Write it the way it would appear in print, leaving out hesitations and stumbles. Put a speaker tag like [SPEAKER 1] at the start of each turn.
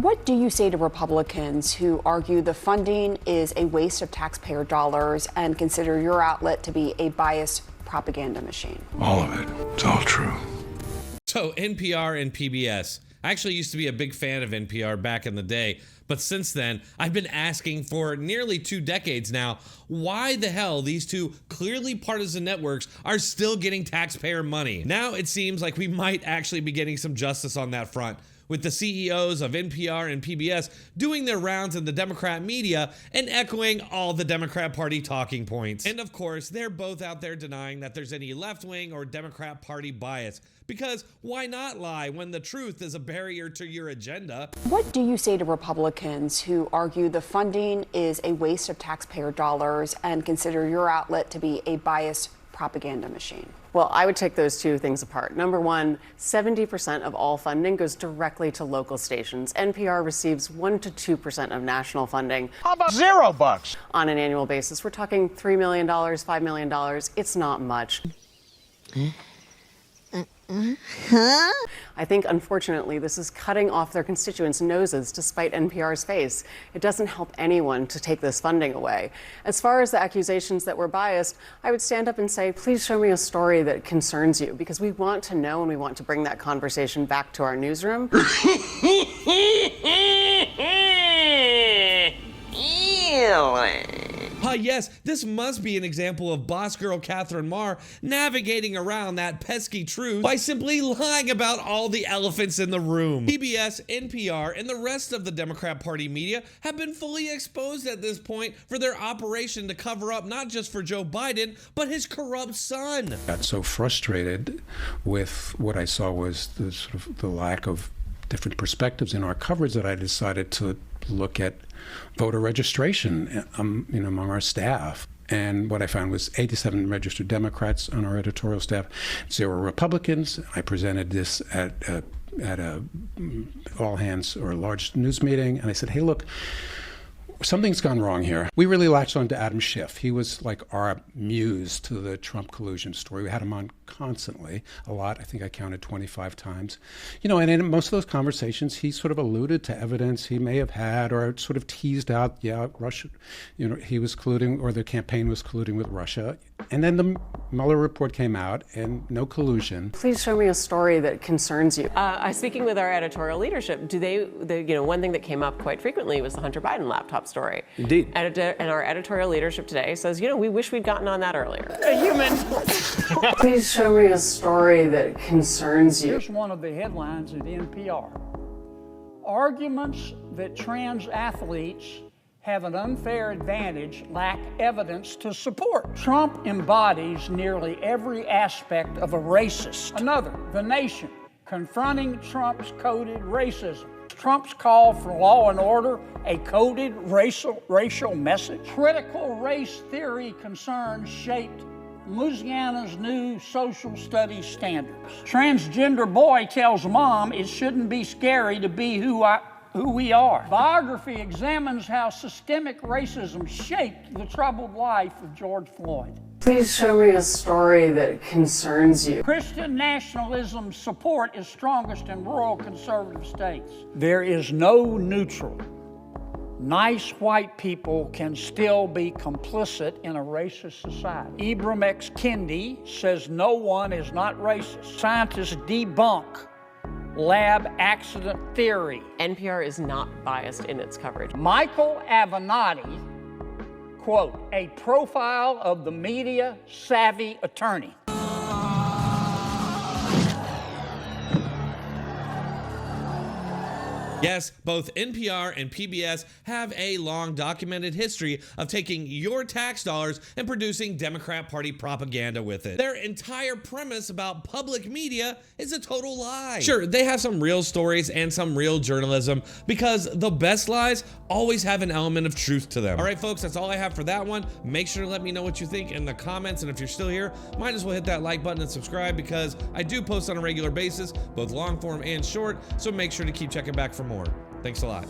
[SPEAKER 1] What do you say to Republicans who argue the funding is a waste of taxpayer dollars and consider your outlet to be a biased propaganda machine?
[SPEAKER 2] All of it. It's all true.
[SPEAKER 3] So NPR and PBS. I actually used to be a big fan of NPR back in the day, but since then, I've been asking for nearly 2 decades now, why the hell these two clearly partisan networks are still getting taxpayer money. Now it seems like we might actually be getting some justice on that front, with the CEOs of NPR and PBS doing their rounds in the Democrat media and echoing all the Democrat Party talking points. And of course, they're both out there denying that there's any left-wing or Democrat Party bias. Because why not lie when the truth is a barrier to your agenda?
[SPEAKER 1] What do you say to Republicans who argue the funding is a waste of taxpayer dollars and consider your outlet to be a biased propaganda machine?
[SPEAKER 4] Well, I would take those two things apart. Number one, 70% of all funding goes directly to local stations. NPR receives 1 to 2% of national funding.
[SPEAKER 5] How about $0?
[SPEAKER 4] On an annual basis, we're talking $3 million, $5 million. It's not much. I think, unfortunately, this is cutting off their constituents' noses to spite NPR's face. It doesn't help anyone to take this funding away. As far as the accusations that we're biased, I would stand up and say, please show me a story that concerns you, because we want to know and we want to bring that conversation back to our newsroom.
[SPEAKER 3] Yes, this must be an example of boss girl Catherine Marr navigating around that pesky truth by simply lying about all the elephants in the room. PBS, NPR, and the rest of the Democrat Party media have been fully exposed at this point for their operation to cover up not just for Joe Biden, but his corrupt son.
[SPEAKER 2] I got so frustrated with what I saw was the sort of the lack of different perspectives in our coverage that I decided to look at voter registration among our staff. And what I found was 87 registered Democrats on our editorial staff, 0 Republicans. I presented this at a all hands or a large news meeting, and I said, hey, look, something's gone wrong here. We really latched on to Adam Schiff. He was like our muse to the Trump collusion story. We had him on constantly, a lot. I think I counted 25 times. And in most of those conversations, he sort of alluded to evidence he may have had or sort of teased out, Russia, he was colluding, or the campaign was colluding with Russia. And then the Mueller report came out and no collusion.
[SPEAKER 4] Please show me a story that concerns you. Speaking with our editorial leadership, one thing that came up quite frequently was the Hunter Biden laptop story.
[SPEAKER 5] Indeed.
[SPEAKER 4] And our editorial leadership today says, we wish we'd gotten on that earlier.
[SPEAKER 1] Please show me a story that concerns you.
[SPEAKER 6] Here's one of the headlines at NPR. Arguments that trans athletes have an unfair advantage lack evidence to support. Trump embodies nearly every aspect of a racist. Another, The Nation, confronting Trump's coded racism. Trump's call for law and order a coded racial message. Critical race theory concerns shaped Louisiana's new social studies standards. Transgender boy tells mom it shouldn't be scary to be who we are. Biography examines how systemic racism shaped the troubled life of George Floyd.
[SPEAKER 1] Please show me a story that concerns you.
[SPEAKER 6] Christian nationalism support is strongest in rural conservative states. There is no neutral. Nice white people can still be complicit in a racist society. Ibram X. Kendi says no one is not racist. Scientists debunk lab accident theory.
[SPEAKER 4] NPR is not biased in its coverage.
[SPEAKER 6] Michael Avenatti, quote, a profile of the media savvy attorney.
[SPEAKER 3] Yes, both NPR and PBS have a long documented history of taking your tax dollars and producing Democrat Party propaganda with it. Their entire premise about public media is a total lie. Sure, they have some real stories and some real journalism because the best lies always have an element of truth to them. All right, folks, that's all I have for that one. Make sure to let me know what you think in the comments, and if you're still here, might as well hit that like button and subscribe because I do post on a regular basis, both long form and short, so make sure to keep checking back for more. Thanks a lot.